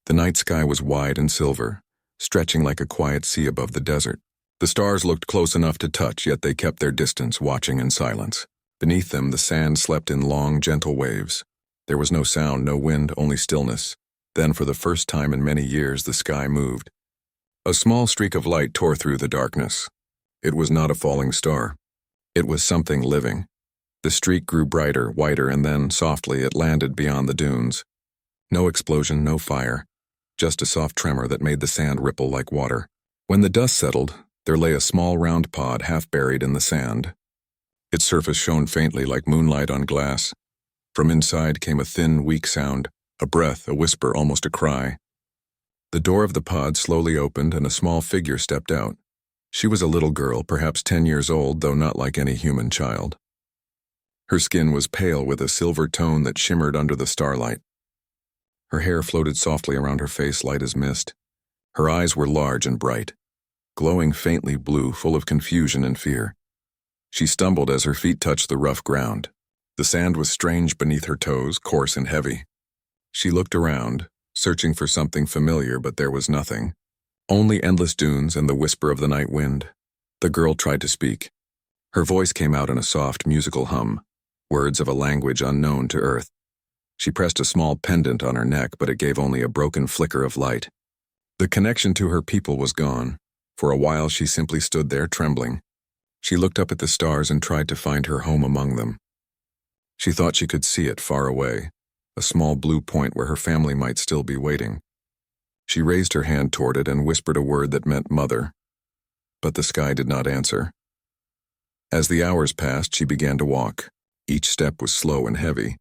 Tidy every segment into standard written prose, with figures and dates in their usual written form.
The night sky was wide and silver, stretching like a quiet sea above the desert. The stars looked close enough to touch, yet they kept their distance, watching in silence. Beneath them, the sand slept in long, gentle waves. There was no sound, no wind, only stillness. Then, for the first time in many years, the sky moved. A small streak of light tore through the darkness. It was not a falling star. It was something living. The streak grew brighter, whiter, and then, softly, it landed beyond the dunes. No explosion, no fire, just a soft tremor that made the sand ripple like water. When the dust settled, there lay a small round pod half buried in the sand. Its surface shone faintly like moonlight on glass. From inside came a thin, weak sound, a breath, a whisper, almost a cry. The door of the pod slowly opened and a small figure stepped out. She was a little girl, perhaps 10 years old, though not like any human child. Her skin was pale with a silver tone that shimmered under the starlight. Her hair floated softly around her face, light as mist. Her eyes were large and bright, glowing faintly blue, full of confusion and fear. She stumbled as her feet touched the rough ground. The sand was strange beneath her toes, coarse and heavy. She looked around, searching for something familiar, but there was nothing. Only endless dunes and the whisper of the night wind. The girl tried to speak. Her voice came out in a soft, musical hum, words of a language unknown to Earth. She pressed a small pendant on her neck, but it gave only a broken flicker of light. The connection to her people was gone. For a while she simply stood there, trembling. She looked up at the stars and tried to find her home among them. She thought she could see it far away, a small blue point where her family might still be waiting. She raised her hand toward it and whispered a word that meant mother. But the sky did not answer. As the hours passed, she began to walk. Each step was slow and heavy.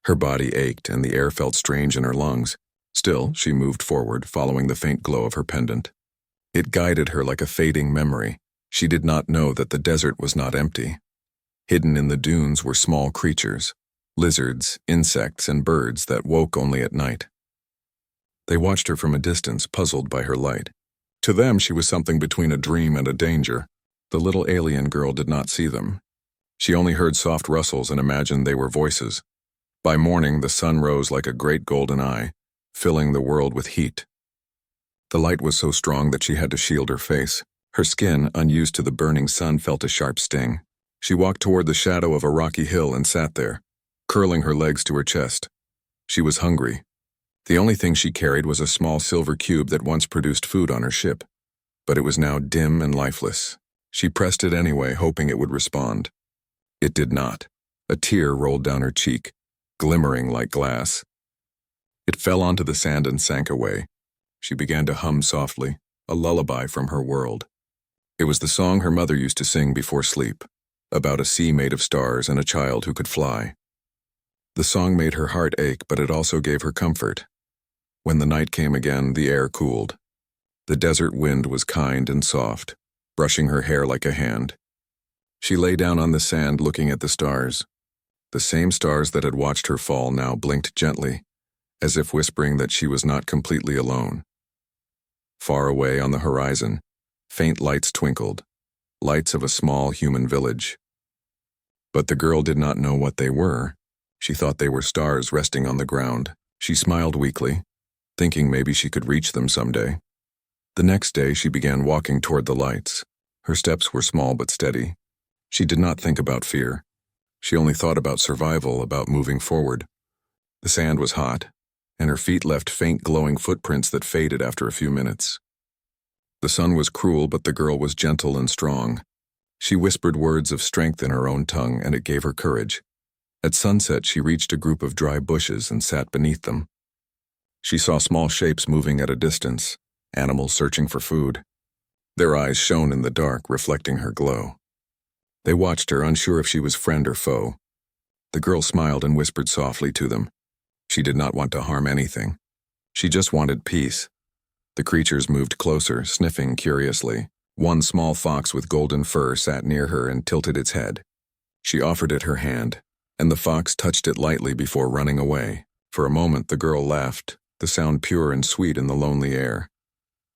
Her body ached and the air felt strange in her lungs. Still, she moved forward, following the faint glow of her pendant. It guided her like a fading memory. She did not know that the desert was not empty. Hidden in the dunes were small creatures, lizards, insects, and birds that woke only at night. They watched her from a distance, puzzled by her light. To them, she was something between a dream and a danger. The little alien girl did not see them. She only heard soft rustles and imagined they were voices. By morning, the sun rose like a great golden eye, filling the world with heat. The light was so strong that she had to shield her face. Her skin, unused to the burning sun, felt a sharp sting. She walked toward the shadow of a rocky hill and sat there, curling her legs to her chest. She was hungry. The only thing she carried was a small silver cube that once produced food on her ship, but it was now dim and lifeless. She pressed it anyway, hoping it would respond. It did not. A tear rolled down her cheek, glimmering like glass. It fell onto the sand and sank away. She began to hum softly, a lullaby from her world. It was the song her mother used to sing before sleep, about a sea made of stars and a child who could fly. The song made her heart ache, but it also gave her comfort. When the night came again, the air cooled. The desert wind was kind and soft, brushing her hair like a hand. She lay down on the sand looking at the stars. The same stars that had watched her fall now blinked gently, as if whispering that she was not completely alone. Far away on the horizon, faint lights twinkled, lights of a small human village. But the girl did not know what they were. She thought they were stars resting on the ground. She smiled weakly, thinking maybe she could reach them someday. The next day she began walking toward the lights. Her steps were small but steady. She did not think about fear. She only thought about survival, about moving forward. The sand was hot, and her feet left faint glowing footprints that faded after a few minutes. The sun was cruel, but the girl was gentle and strong. She whispered words of strength in her own tongue, and it gave her courage. At sunset, she reached a group of dry bushes and sat beneath them. She saw small shapes moving at a distance, animals searching for food. Their eyes shone in the dark, reflecting her glow. They watched her, unsure if she was friend or foe. The girl smiled and whispered softly to them. She did not want to harm anything. She just wanted peace. The creatures moved closer, sniffing curiously. One small fox with golden fur sat near her and tilted its head. She offered it her hand, and the fox touched it lightly before running away. For a moment the girl laughed, the sound pure and sweet in the lonely air.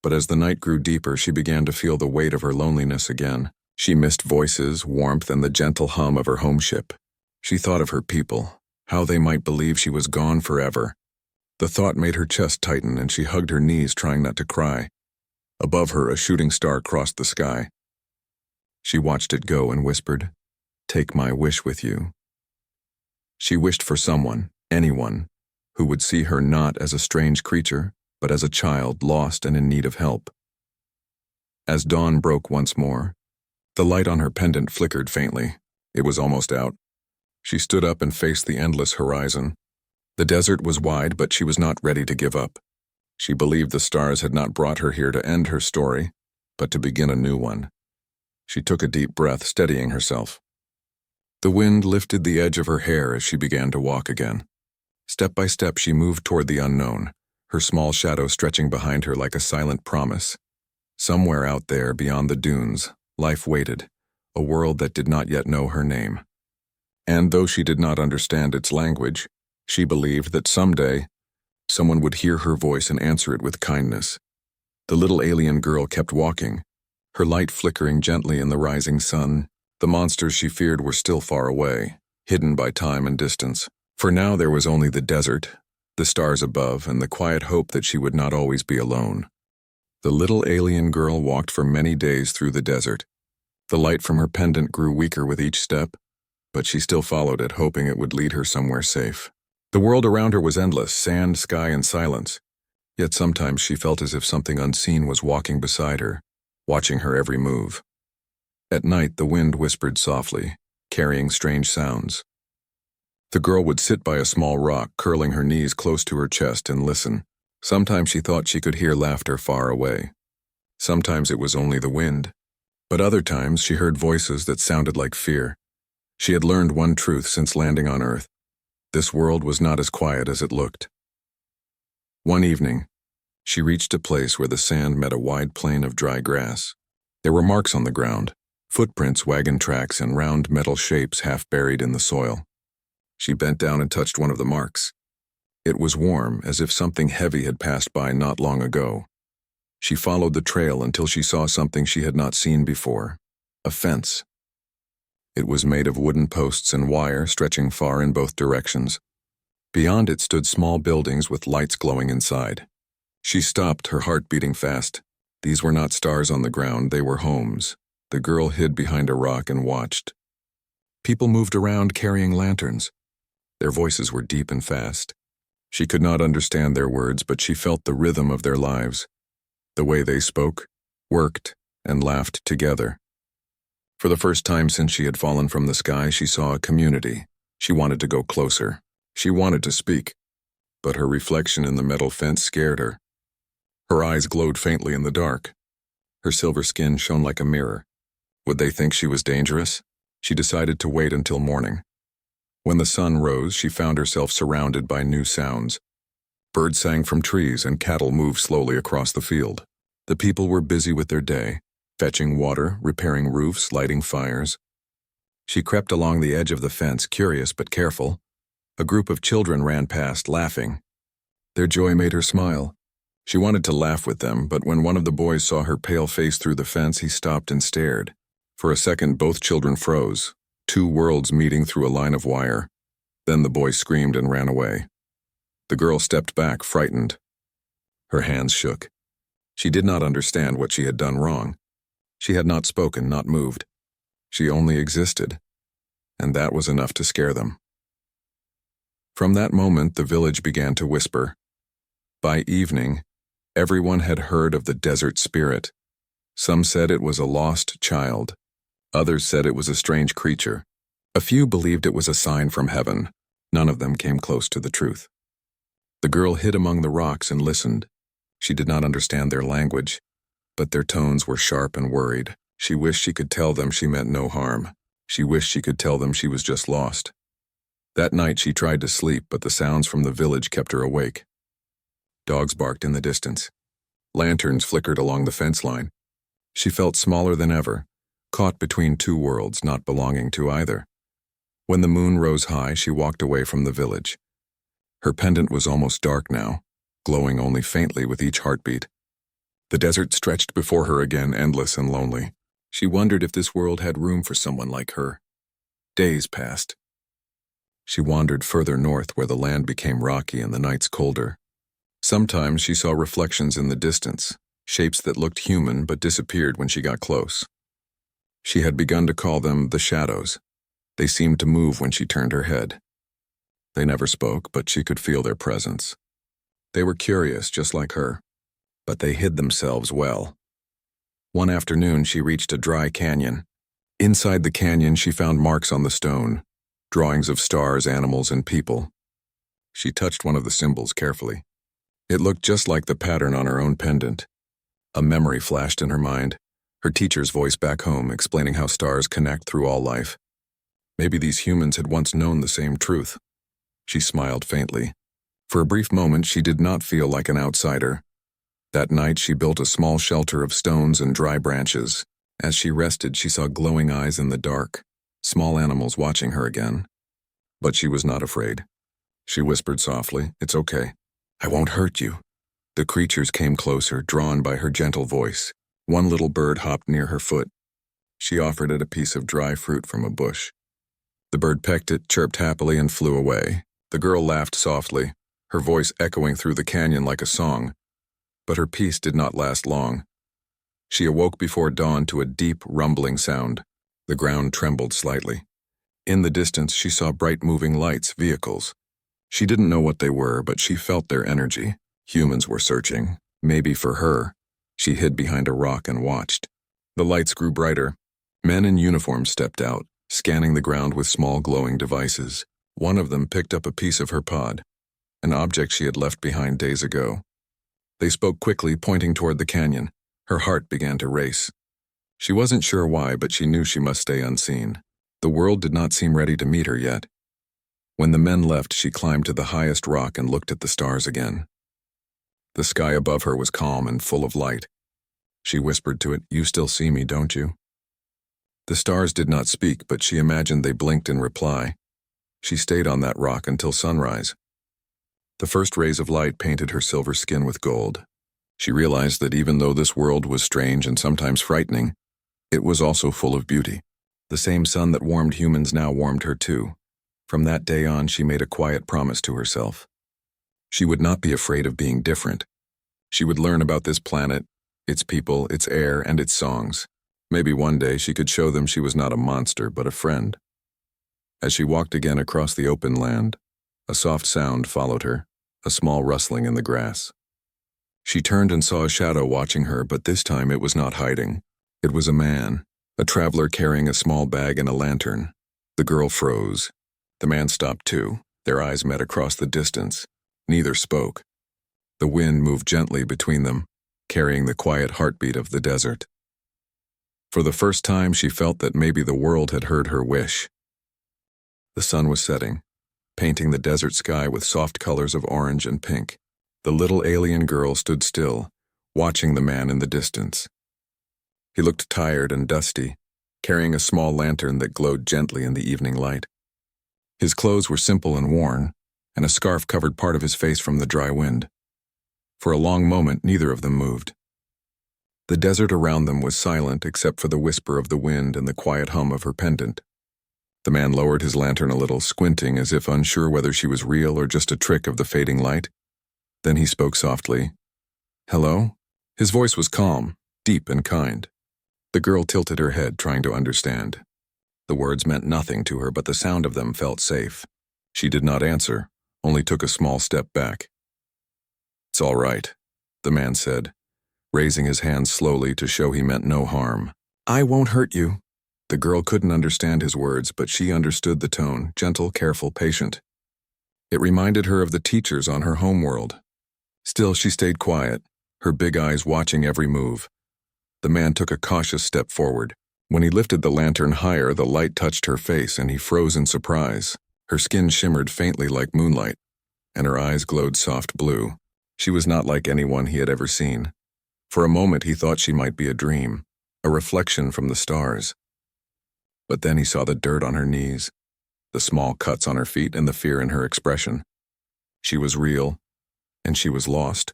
But as the night grew deeper, she began to feel the weight of her loneliness again. She missed voices, warmth, and the gentle hum of her home ship. She thought of her people, how they might believe she was gone forever. The thought made her chest tighten and she hugged her knees, trying not to cry. Above her, a shooting star crossed the sky. She watched it go and whispered, "Take my wish with you." She wished for someone, anyone, who would see her not as a strange creature, but as a child lost and in need of help. As dawn broke once more, the light on her pendant flickered faintly. It was almost out. She stood up and faced the endless horizon. The desert was wide, but she was not ready to give up. She believed the stars had not brought her here to end her story, but to begin a new one. She took a deep breath, steadying herself. The wind lifted the edge of her hair as she began to walk again. Step by step, she moved toward the unknown, her small shadow stretching behind her like a silent promise. Somewhere out there, beyond the dunes, life waited, a world that did not yet know her name. And though she did not understand its language, she believed that someday, someone would hear her voice and answer it with kindness. The little alien girl kept walking, her light flickering gently in the rising sun. The monsters she feared were still far away, hidden by time and distance. For now there was only the desert, the stars above, and the quiet hope that she would not always be alone. The little alien girl walked for many days through the desert. The light from her pendant grew weaker with each step, but she still followed it, hoping it would lead her somewhere safe. The world around her was endless, sand, sky, and silence. Yet sometimes she felt as if something unseen was walking beside her, watching her every move. At night, the wind whispered softly, carrying strange sounds. The girl would sit by a small rock, curling her knees close to her chest, and listen. Sometimes she thought she could hear laughter far away. Sometimes it was only the wind. But other times she heard voices that sounded like fear. She had learned one truth since landing on Earth. This world was not as quiet as it looked. One evening, she reached a place where the sand met a wide plain of dry grass. There were marks on the ground, footprints, wagon tracks, and round metal shapes half buried in the soil. She bent down and touched one of the marks. It was warm, as if something heavy had passed by not long ago. She followed the trail until she saw something she had not seen before, a fence. It was made of wooden posts and wire stretching far in both directions. Beyond it stood small buildings with lights glowing inside. She stopped, her heart beating fast. These were not stars on the ground, they were homes. The girl hid behind a rock and watched. People moved around carrying lanterns. Their voices were deep and fast. She could not understand their words, but she felt the rhythm of their lives, the way they spoke, worked, and laughed together. For the first time since she had fallen from the sky, she saw a community. She wanted to go closer. She wanted to speak, but her reflection in the metal fence scared her. Her eyes glowed faintly in the dark. Her silver skin shone like a mirror. Would they think she was dangerous? She decided to wait until morning. When the sun rose, she found herself surrounded by new sounds. Birds sang from trees and cattle moved slowly across the field. The people were busy with their day, fetching water, repairing roofs, lighting fires. She crept along the edge of the fence, curious but careful. A group of children ran past, laughing. Their joy made her smile. She wanted to laugh with them, but when one of the boys saw her pale face through the fence, he stopped and stared. For a second, both children froze, two worlds meeting through a line of wire. Then the boy screamed and ran away. The girl stepped back, frightened. Her hands shook. She did not understand what she had done wrong. She had not spoken, not moved. She only existed, and that was enough to scare them. From that moment, the village began to whisper. By evening, everyone had heard of the desert spirit. Some said it was a lost child. Others said it was a strange creature. A few believed it was a sign from heaven. None of them came close to the truth. The girl hid among the rocks and listened. She did not understand their language, but their tones were sharp and worried. She wished she could tell them she meant no harm. She wished she could tell them she was just lost. That night she tried to sleep, but the sounds from the village kept her awake. Dogs barked in the distance. Lanterns flickered along the fence line. She felt smaller than ever, caught between two worlds, not belonging to either. When the moon rose high, she walked away from the village. Her pendant was almost dark now, glowing only faintly with each heartbeat. The desert stretched before her again, endless and lonely. She wondered if this world had room for someone like her. Days passed. She wandered further north where the land became rocky and the nights colder. Sometimes she saw reflections in the distance, shapes that looked human but disappeared when she got close. She had begun to call them the shadows. They seemed to move when she turned her head. They never spoke, but she could feel their presence. They were curious, just like her, but they hid themselves well. One afternoon, she reached a dry canyon. Inside the canyon, she found marks on the stone, drawings of stars, animals, and people. She touched one of the symbols carefully. It looked just like the pattern on her own pendant. A memory flashed in her mind, her teacher's voice back home explaining how stars connect through all life. Maybe these humans had once known the same truth. She smiled faintly. For a brief moment, she did not feel like an outsider. That night, she built a small shelter of stones and dry branches. As she rested, she saw glowing eyes in the dark, small animals watching her again. But she was not afraid. She whispered softly, "It's okay. I won't hurt you." The creatures came closer, drawn by her gentle voice. One little bird hopped near her foot. She offered it a piece of dry fruit from a bush. The bird pecked it, chirped happily, and flew away. The girl laughed softly, her voice echoing through the canyon like a song. But her peace did not last long. She awoke before dawn to a deep, rumbling sound. The ground trembled slightly. In the distance, she saw bright moving lights, vehicles. She didn't know what they were, but she felt their energy. Humans were searching, maybe for her. She hid behind a rock and watched. The lights grew brighter. Men in uniform stepped out, scanning the ground with small glowing devices. One of them picked up a piece of her pod, an object she had left behind days ago. They spoke quickly, pointing toward the canyon. Her heart began to race. She wasn't sure why, but she knew she must stay unseen. The world did not seem ready to meet her yet. When the men left, she climbed to the highest rock and looked at the stars again. The sky above her was calm and full of light. She whispered to it, "You still see me, don't you?" The stars did not speak, but she imagined they blinked in reply. She stayed on that rock until sunrise. The first rays of light painted her silver skin with gold. She realized that even though this world was strange and sometimes frightening, it was also full of beauty. The same sun that warmed humans now warmed her too. From that day on, she made a quiet promise to herself. She would not be afraid of being different. She would learn about this planet, its people, its air, and its songs. Maybe one day she could show them she was not a monster, but a friend. As she walked again across the open land, a soft sound followed her, a small rustling in the grass. She turned and saw a shadow watching her, but this time it was not hiding. It was a man, a traveler carrying a small bag and a lantern. The girl froze. The man stopped too. Their eyes met across the distance. Neither spoke. The wind moved gently between them, carrying the quiet heartbeat of the desert. For the first time, she felt that maybe the world had heard her wish. The sun was setting, painting the desert sky with soft colors of orange and pink. The little alien girl stood still, watching the man in the distance. He looked tired and dusty, carrying a small lantern that glowed gently in the evening light. His clothes were simple and worn, and a scarf covered part of his face from the dry wind. For a long moment, neither of them moved. The desert around them was silent except for the whisper of the wind and the quiet hum of her pendant. The man lowered his lantern a little, squinting as if unsure whether she was real or just a trick of the fading light. Then he spoke softly. "Hello?" His voice was calm, deep and kind. The girl tilted her head, trying to understand. The words meant nothing to her, but the sound of them felt safe. She did not answer, only took a small step back. "It's all right," the man said, raising his hand slowly to show he meant no harm. "I won't hurt you." The girl couldn't understand his words, but she understood the tone, gentle, careful, patient. It reminded her of the teachers on her homeworld. Still, she stayed quiet, her big eyes watching every move. The man took a cautious step forward. When he lifted the lantern higher, the light touched her face and he froze in surprise. Her skin shimmered faintly like moonlight, and her eyes glowed soft blue. She was not like anyone he had ever seen. For a moment he thought she might be a dream, a reflection from the stars. But then he saw the dirt on her knees, the small cuts on her feet, and the fear in her expression. She was real, and she was lost.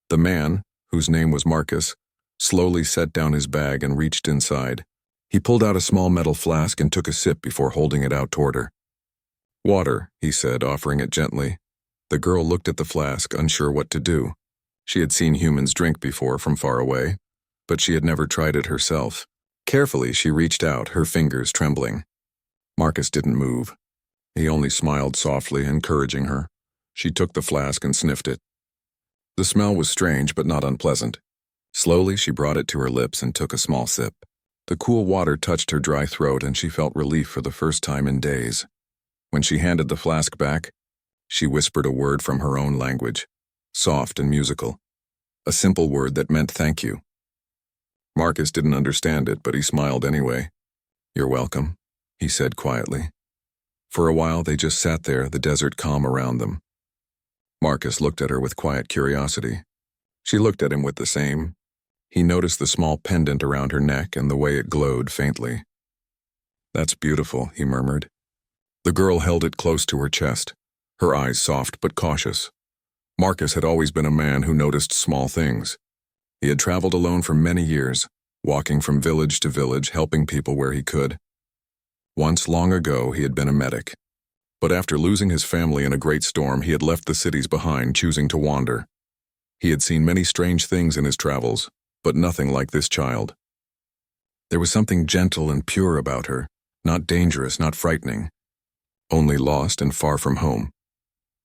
The man, whose name was Marcus, slowly set down his bag and reached inside. He pulled out a small metal flask and took a sip before holding it out toward her. "Water," he said, offering it gently. The girl looked at the flask, unsure what to do. She had seen humans drink before from far away, but she had never tried it herself. Carefully, she reached out, her fingers trembling. Marcus didn't move. He only smiled softly, encouraging her. She took the flask and sniffed it. The smell was strange, but not unpleasant. Slowly, she brought it to her lips and took a small sip. The cool water touched her dry throat, and she felt relief for the first time in days. When she handed the flask back, she whispered a word from her own language, soft and musical. A simple word that meant thank you. Marcus didn't understand it, but he smiled anyway. "You're welcome," he said quietly. For a while, they just sat there, the desert calm around them. Marcus looked at her with quiet curiosity. She looked at him with the same. He noticed the small pendant around her neck and the way it glowed faintly. "That's beautiful," he murmured. The girl held it close to her chest, her eyes soft but cautious. Marcus had always been a man who noticed small things. He had traveled alone for many years, walking from village to village, helping people where he could. Once, long ago, he had been a medic. But after losing his family in a great storm, he had left the cities behind, choosing to wander. He had seen many strange things in his travels, but nothing like this child. There was something gentle and pure about her, not dangerous, not frightening, only lost and far from home.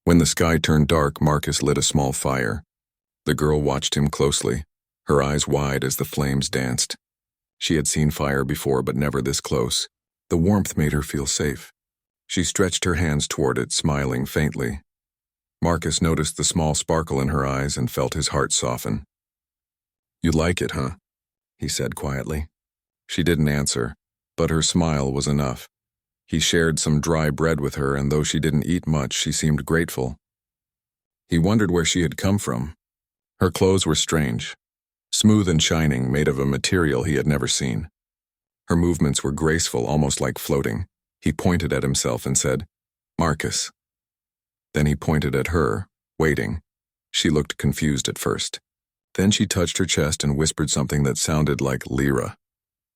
When the sky turned dark, Marcus lit a small fire. The girl watched him closely, her eyes wide as the flames danced. She had seen fire before, but never this close. The warmth made her feel safe. She stretched her hands toward it, smiling faintly. Marcus noticed the small sparkle in her eyes and felt his heart soften. "You like it, huh?" he said quietly. She didn't answer, but her smile was enough. He shared some dry bread with her, and though she didn't eat much, she seemed grateful. He wondered where she had come from. Her clothes were strange, smooth and shining, made of a material he had never seen. Her movements were graceful, almost like floating. He pointed at himself and said, "Marcus." Then he pointed at her, waiting. She looked confused at first. Then she touched her chest and whispered something that sounded like Lyra.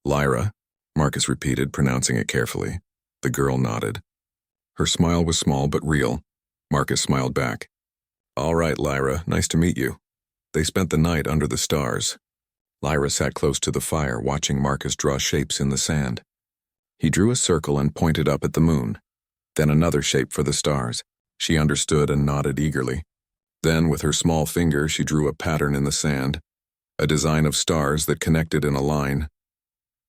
"Lyra," Marcus repeated, pronouncing it carefully. The girl nodded. Her smile was small but real. Marcus smiled back. "All right, Lyra, nice to meet you." They spent the night under the stars. Lyra sat close to the fire, watching Marcus draw shapes in the sand. He drew a circle and pointed up at the moon. Then another shape for the stars. She understood and nodded eagerly. Then, with her small finger, she drew a pattern in the sand, a design of stars that connected in a line.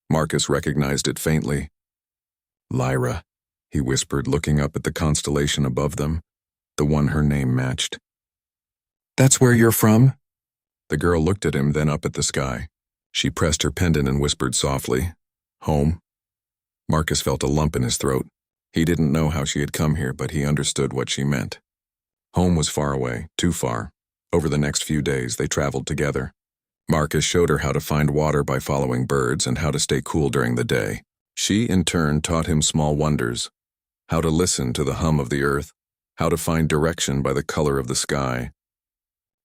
Marcus recognized it faintly. "Lyra," he whispered, looking up at the constellation above them, the one her name matched. "That's where you're from?" The girl looked at him, then up at the sky. She pressed her pendant and whispered softly, "Home." Marcus felt a lump in his throat. He didn't know how she had come here, but he understood what she meant. Home was far away, too far. Over the next few days, they traveled together. Marcus showed her how to find water by following birds and how to stay cool during the day. She, in turn, taught him small wonders, how to listen to the hum of the earth, how to find direction by the color of the sky.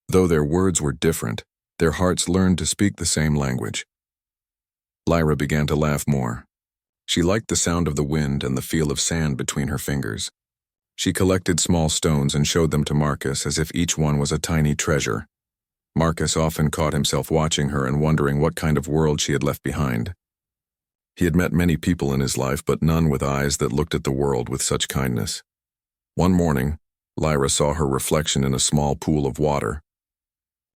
Though their words were different, their hearts learned to speak the same language. Lyra began to laugh more. She liked the sound of the wind and the feel of sand between her fingers. She collected small stones and showed them to Marcus as if each one was a tiny treasure. Marcus often caught himself watching her and wondering what kind of world she had left behind. He had met many people in his life, but none with eyes that looked at the world with such kindness. One morning, Lyra saw her reflection in a small pool of water.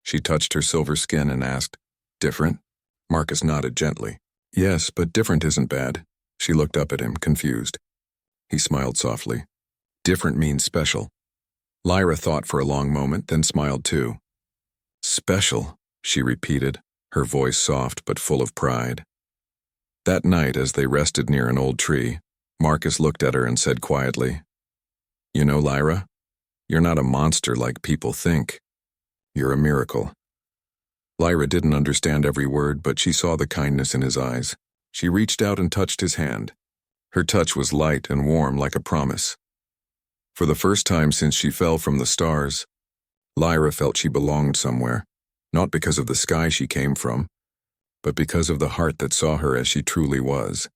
She touched her silver skin and asked, "Different?" Marcus nodded gently. "Yes, but different isn't bad." She looked up at him, confused. He smiled softly. "Different means special." Lyra thought for a long moment, then smiled too. "Special," she repeated, her voice soft but full of pride. That night, as they rested near an old tree, Marcus looked at her and said quietly, "You know, Lyra, you're not a monster like people think. You're a miracle." Lyra didn't understand every word, but she saw the kindness in his eyes. She reached out and touched his hand. Her touch was light and warm like a promise. For the first time since she fell from the stars, Lyra felt she belonged somewhere, not because of the sky she came from, but because of the heart that saw her as she truly was.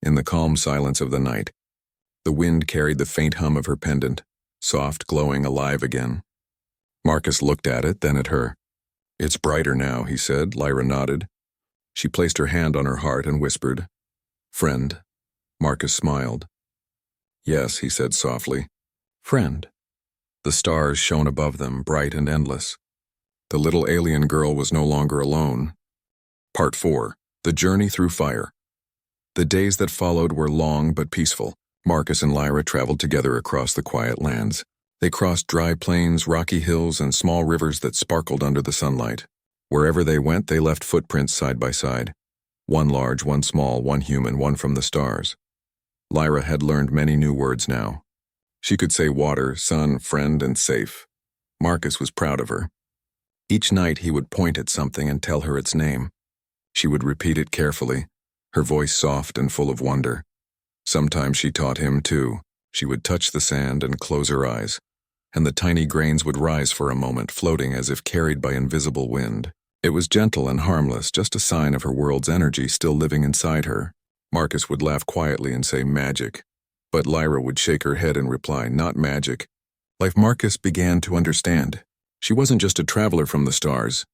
In the calm silence of the night, the wind carried the faint hum of her pendant, soft, glowing, alive again. Marcus looked at it, then at her. "It's brighter now," he said. Lyra nodded. She placed her hand on her heart and whispered, "Friend." Marcus smiled. "Yes," he said softly. "Friend." The stars shone above them, bright and endless. The little alien girl was no longer alone. Part 4. The Journey Through Fire. The days that followed were long but peaceful. Marcus and Lyra traveled together across the quiet lands. They crossed dry plains, rocky hills, and small rivers that sparkled under the sunlight. Wherever they went, they left footprints side by side. One large, one small, one human, one from the stars. Lyra had learned many new words now. She could say water, sun, friend, and safe. Marcus was proud of her. Each night he would point at something and tell her its name. She would repeat it carefully, her voice soft and full of wonder. Sometimes she taught him too. She would touch the sand and close her eyes, and the tiny grains would rise for a moment, floating as if carried by invisible wind. It was gentle and harmless, just a sign of her world's energy still living inside her. Marcus would laugh quietly and say, "Magic." But Lyra would shake her head and reply, "Not magic." Marcus began to understand. She wasn't just a traveler from the stars.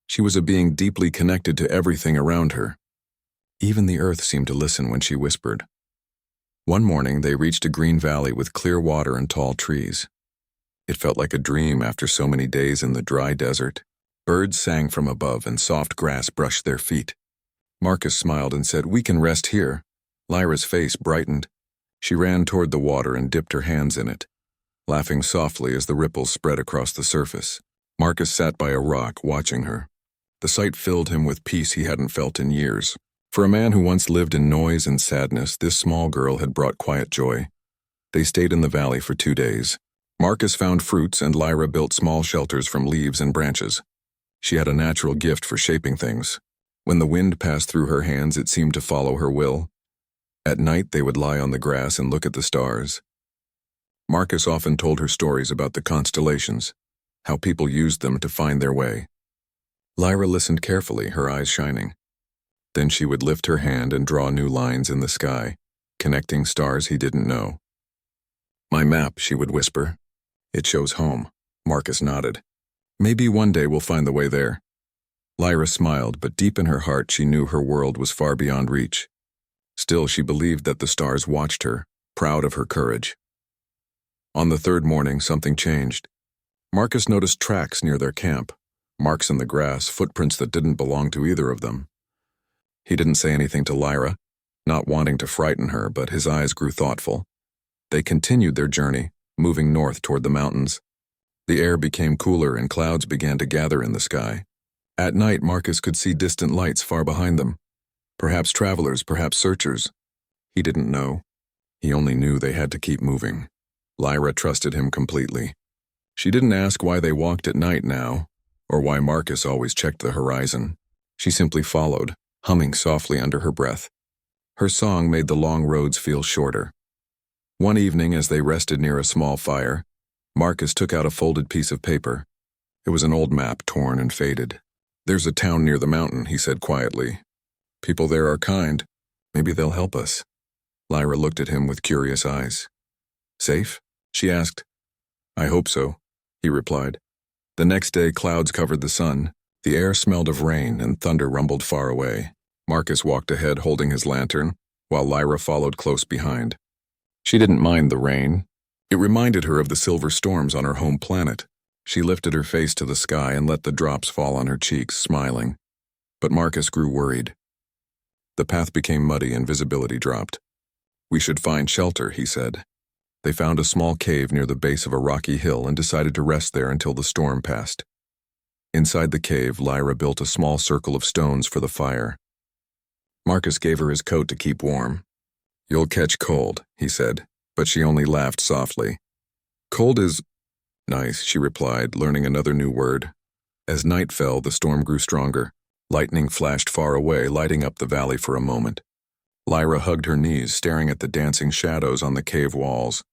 She was a being deeply connected to everything around her. Even the earth seemed to listen when she whispered. One morning they reached a green valley with clear water and tall trees. It felt like a dream after so many days in the dry desert. Birds sang from above and soft grass brushed their feet. Marcus smiled and said, "We can rest here." Lyra's face brightened. She ran toward the water and dipped her hands in it, laughing softly as the ripples spread across the surface. Marcus sat by a rock, watching her. The sight filled him with peace he hadn't felt in years. For a man who once lived in noise and sadness, this small girl had brought quiet joy. They stayed in the valley for 2 days. Marcus found fruits and Lyra built small shelters from leaves and branches. She had a natural gift for shaping things. When the wind passed through her hands, it seemed to follow her will. At night, they would lie on the grass and look at the stars. Marcus often told her stories about the constellations, how people used them to find their way. Lyra listened carefully, her eyes shining. Then she would lift her hand and draw new lines in the sky, connecting stars he didn't know. "My map," she would whisper. "It shows home." Marcus nodded. "Maybe one day we'll find the way there." Lyra smiled, but deep in her heart she knew her world was far beyond reach. Still, she believed that the stars watched her, proud of her courage. On the 3rd morning, something changed. Marcus noticed tracks near their camp, marks in the grass, footprints that didn't belong to either of them. He didn't say anything to Lyra, not wanting to frighten her, but his eyes grew thoughtful. They continued their journey, moving north toward the mountains. The air became cooler and clouds began to gather in the sky. At night, Marcus could see distant lights far behind them. Perhaps travelers, perhaps searchers. He didn't know. He only knew they had to keep moving. Lyra trusted him completely. She didn't ask why they walked at night now, or why Marcus always checked the horizon. She simply followed, humming softly under her breath. Her song made the long roads feel shorter. One evening, as they rested near a small fire, Marcus took out a folded piece of paper. It was an old map, torn and faded. "There's a town near the mountain," he said quietly. "People there are kind. Maybe they'll help us." Lyra looked at him with curious eyes. "Safe?" she asked. "I hope so," he replied. The next day, clouds covered the sun. The air smelled of rain and thunder rumbled far away. Marcus walked ahead holding his lantern, while Lyra followed close behind. She didn't mind the rain. It reminded her of the silver storms on her home planet. She lifted her face to the sky and let the drops fall on her cheeks, smiling. But Marcus grew worried. The path became muddy and visibility dropped. "We should find shelter," he said. They found a small cave near the base of a rocky hill and decided to rest there until the storm passed. Inside the cave, Lyra built a small circle of stones for the fire. Marcus gave her his coat to keep warm. "You'll catch cold," he said, but she only laughed softly. "Cold is nice," she replied, learning another new word. As night fell, the storm grew stronger. Lightning flashed far away, lighting up the valley for a moment. Lyra hugged her knees, staring at the dancing shadows on the cave walls.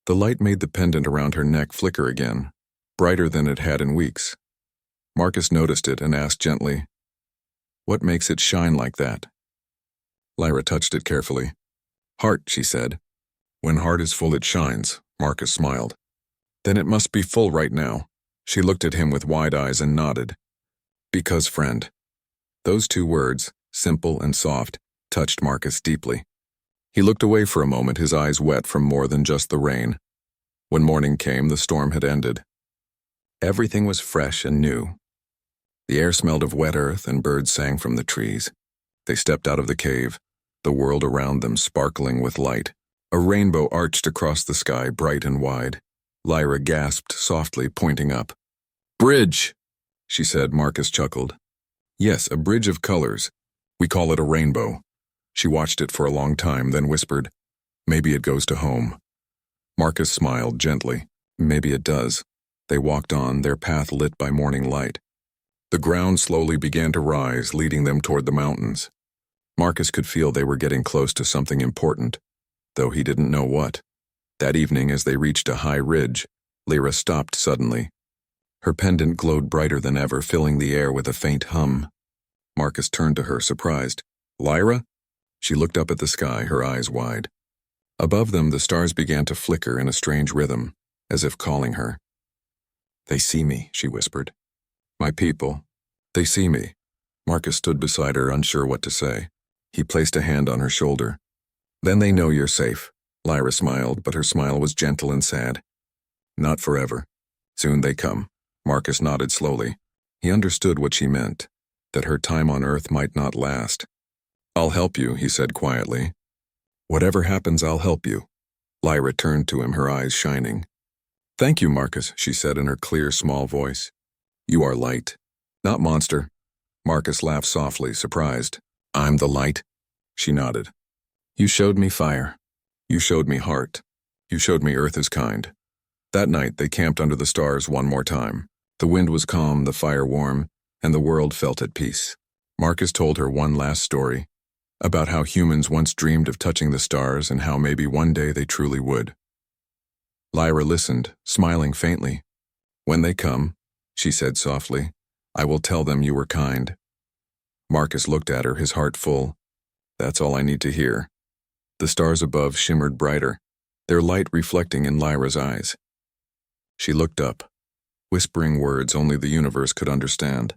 The light made the pendant around her neck flicker again, brighter than it had in weeks. Marcus noticed it and asked gently, "What makes it shine like that?" Lyra touched it carefully. "Heart," she said. "When heart is full, it shines," Marcus smiled. Then it must be full right now. She looked at him with wide eyes and nodded. Because, friend. Those two words, simple and soft, touched Marcus deeply. He looked away for a moment, his eyes wet from more than just the rain. When morning came, the storm had ended. Everything was fresh and new. The air smelled of wet earth and birds sang from the trees. They stepped out of the cave, the world around them sparkling with light. A rainbow arched across the sky, bright and wide. Lyra gasped softly, pointing up. Bridge, she said. Marcus chuckled. Yes, a bridge of colors. We call it a rainbow. She watched it for a long time, then whispered, Maybe it goes to home. Marcus smiled gently. Maybe it does. They walked on, their path lit by morning light. The ground slowly began to rise, leading them toward the mountains. Marcus could feel they were getting close to something important, though he didn't know what. That evening, as they reached a high ridge, Lyra stopped suddenly. Her pendant glowed brighter than ever, filling the air with a faint hum. Marcus turned to her, surprised. Lyra? She looked up at the sky, her eyes wide. Above them, the stars began to flicker in a strange rhythm, as if calling her. They see me, she whispered. My people. They see me. Marcus stood beside her, unsure what to say. He placed a hand on her shoulder. Then they know you're safe. Lyra smiled, but her smile was gentle and sad. Not forever. Soon they come. Marcus nodded slowly. He understood what she meant, that her time on Earth might not last. I'll help you, he said quietly. Whatever happens, I'll help you. Lyra turned to him, her eyes shining. Thank you, Marcus, she said in her clear, small voice. You are light, not monster. Marcus laughed softly, surprised. I'm the light? She nodded. You showed me fire. You showed me heart. You showed me Earth is kind. That night, they camped under the stars one more time. The wind was calm, the fire warm, and the world felt at peace. Marcus told her one last story, about how humans once dreamed of touching the stars and how maybe one day they truly would. Lyra listened, smiling faintly. When they come, she said softly, I will tell them you were kind. Marcus looked at her, his heart full. That's all I need to hear. The stars above shimmered brighter, their light reflecting in Lyra's eyes. She looked up, whispering words only the universe could understand.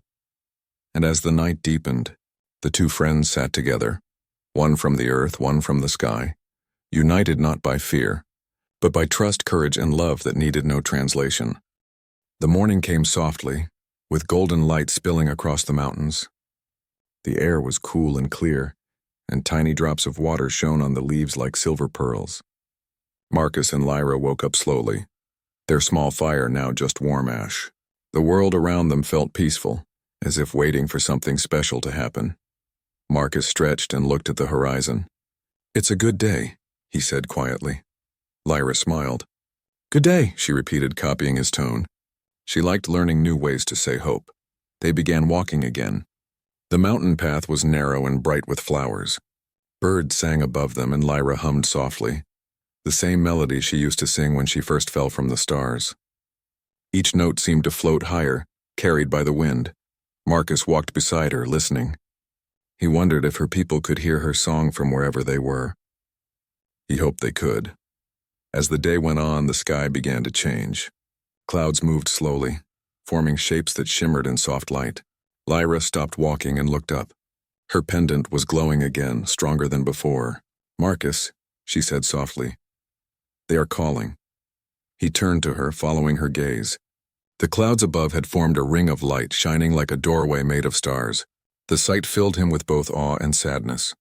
And as the night deepened, the two friends sat together, one from the earth, one from the sky, united not by fear, but by trust, courage, and love that needed no translation. The morning came softly, with golden light spilling across the mountains. The air was cool and clear, and tiny drops of water shone on the leaves like silver pearls. Marcus and Lyra woke up slowly, their small fire now just warm ash. The world around them felt peaceful, as if waiting for something special to happen. Marcus stretched and looked at the horizon. It's a good day, he said quietly. Lyra smiled. Good day, she repeated, copying his tone. She liked learning new ways to say hope. They began walking again. The mountain path was narrow and bright with flowers. Birds sang above them and Lyra hummed softly, the same melody she used to sing when she first fell from the stars. Each note seemed to float higher, carried by the wind. Marcus walked beside her, listening. He wondered if her people could hear her song from wherever they were. He hoped they could. As the day went on, the sky began to change. Clouds moved slowly, forming shapes that shimmered in soft light. Lyra stopped walking and looked up. Her pendant was glowing again, stronger than before. Marcus, she said softly. They are calling. He turned to her, following her gaze. The clouds above had formed a ring of light, shining like a doorway made of stars. The sight filled him with both awe and sadness.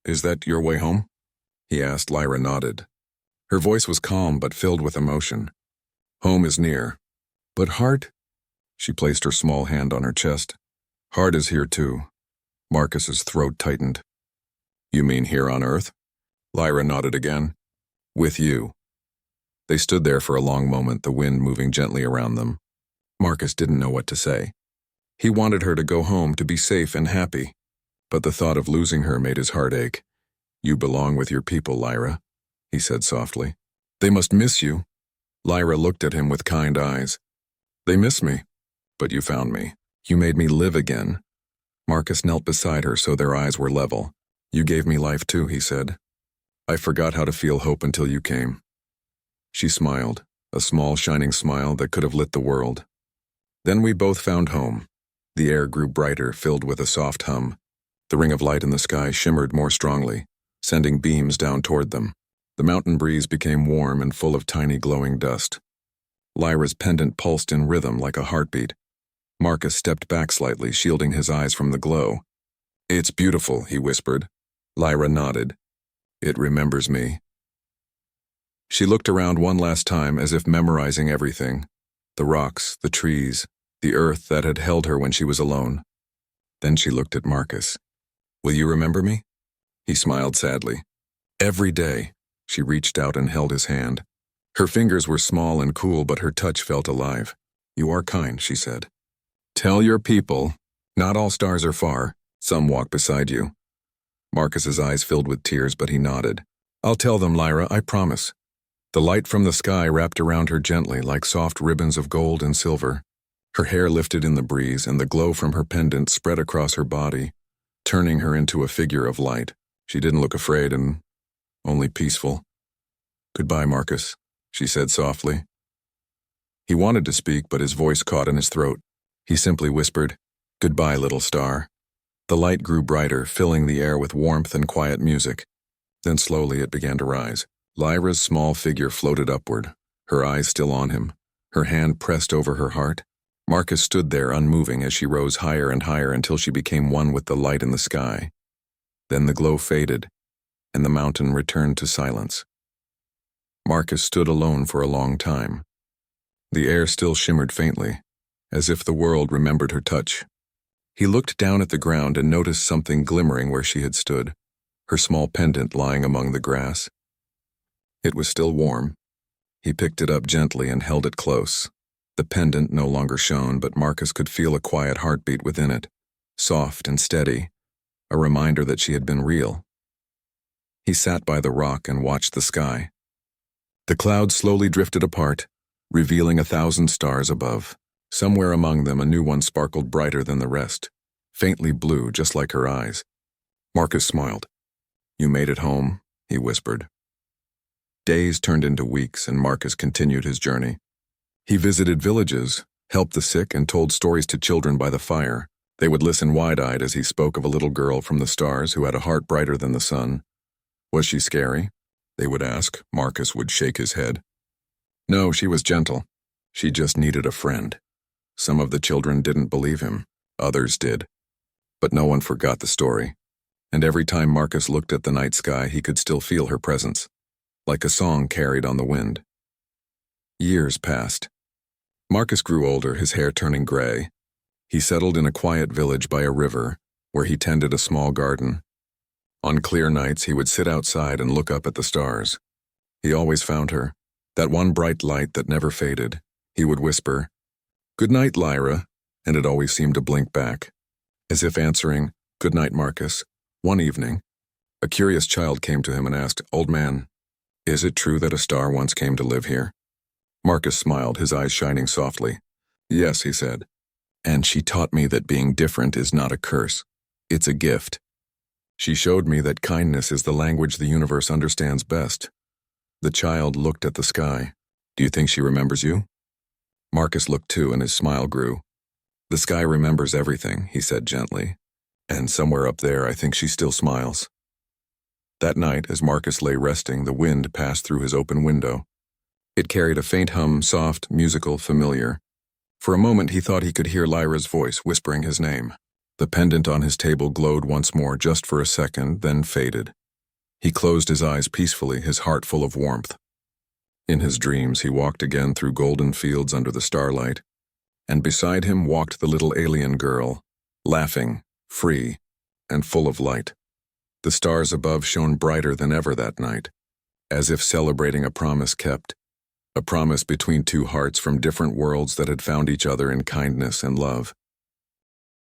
Is that your way home? He asked. Lyra nodded. Her voice was calm but filled with emotion. Home is near. But heart? She placed her small hand on her chest. Heart is here too. Marcus's throat tightened. You mean here on Earth? Lyra nodded again. With you. They stood there for a long moment, the wind moving gently around them. Marcus didn't know what to say. He wanted her to go home, to be safe and happy. But the thought of losing her made his heart ache. You belong with your people, Lyra, he said softly. They must miss you. Lyra looked at him with kind eyes. They miss me, but you found me. You made me live again. Marcus knelt beside her so their eyes were level. You gave me life too, he said. I forgot how to feel hope until you came. She smiled, a small shining smile that could have lit the world. Then we both found home. The air grew brighter, filled with a soft hum. The ring of light in the sky shimmered more strongly, sending beams down toward them. The mountain breeze became warm and full of tiny glowing dust. Lyra's pendant pulsed in rhythm like a heartbeat. Marcus stepped back slightly, shielding his eyes from the glow. "It's beautiful," he whispered. Lyra nodded. "It remembers me." She looked around one last time as if memorizing everything. The rocks, the trees, the earth that had held her when she was alone. Then she looked at Marcus. "Will you remember me?" He smiled sadly. "Every day." She reached out and held his hand. Her fingers were small and cool, but her touch felt alive. "You are kind," she said. "Tell your people, not all stars are far. Some walk beside you." Marcus's eyes filled with tears, but he nodded. "I'll tell them, Lyra, I promise." The light from the sky wrapped around her gently like soft ribbons of gold and silver. Her hair lifted in the breeze, and the glow from her pendant spread across her body, turning her into a figure of light. She didn't look afraid and only peaceful. "Goodbye, Marcus," she said softly. He wanted to speak, but his voice caught in his throat. He simply whispered, "Goodbye, little star." The light grew brighter, filling the air with warmth and quiet music. Then slowly it began to rise. Lyra's small figure floated upward, her eyes still on him, her hand pressed over her heart. Marcus stood there unmoving as she rose higher and higher until she became one with the light in the sky. Then the glow faded, and the mountain returned to silence. Marcus stood alone for a long time. The air still shimmered faintly, as if the world remembered her touch. He looked down at the ground and noticed something glimmering where she had stood, her small pendant lying among the grass. It was still warm. He picked it up gently and held it close. The pendant no longer shone, but Marcus could feel a quiet heartbeat within it, soft and steady, a reminder that she had been real. He sat by the rock and watched the sky. The clouds slowly drifted apart, revealing 1,000 stars above. Somewhere among them a new one sparkled brighter than the rest, faintly blue just like her eyes. Marcus smiled. "You made it home," he whispered. Days turned into weeks, and Marcus continued his journey. He visited villages, helped the sick, and told stories to children by the fire. They would listen wide-eyed as he spoke of a little girl from the stars who had a heart brighter than the sun. "Was she scary?" they would ask. Marcus would shake his head. "No, she was gentle. She just needed a friend." Some of the children didn't believe him. Others did. But no one forgot the story. And every time Marcus looked at the night sky, he could still feel her presence, like a song carried on the wind. Years passed. Marcus grew older, his hair turning gray. He settled in a quiet village by a river, where he tended a small garden. On clear nights, he would sit outside and look up at the stars. He always found her, that one bright light that never faded. He would whisper, "Good night, Lyra," and it always seemed to blink back, as if answering, "Good night, Marcus." One evening, a curious child came to him and asked, "Old man, is it true that a star once came to live here?" Marcus smiled, his eyes shining softly. "Yes," he said. "And she taught me that being different is not a curse. It's a gift. She showed me that kindness is the language the universe understands best." The child looked at the sky. "Do you think she remembers you?" Marcus looked too, and his smile grew. "The sky remembers everything," he said gently. "And somewhere up there, I think she still smiles." That night, as Marcus lay resting, the wind passed through his open window. It carried a faint hum, soft, musical, familiar. For a moment, he thought he could hear Lyra's voice whispering his name. The pendant on his table glowed once more, just for a second, then faded. He closed his eyes peacefully, his heart full of warmth. In his dreams, he walked again through golden fields under the starlight, and beside him walked the little alien girl, laughing, free, and full of light. The stars above shone brighter than ever that night, as if celebrating a promise kept, a promise between two hearts from different worlds that had found each other in kindness and love.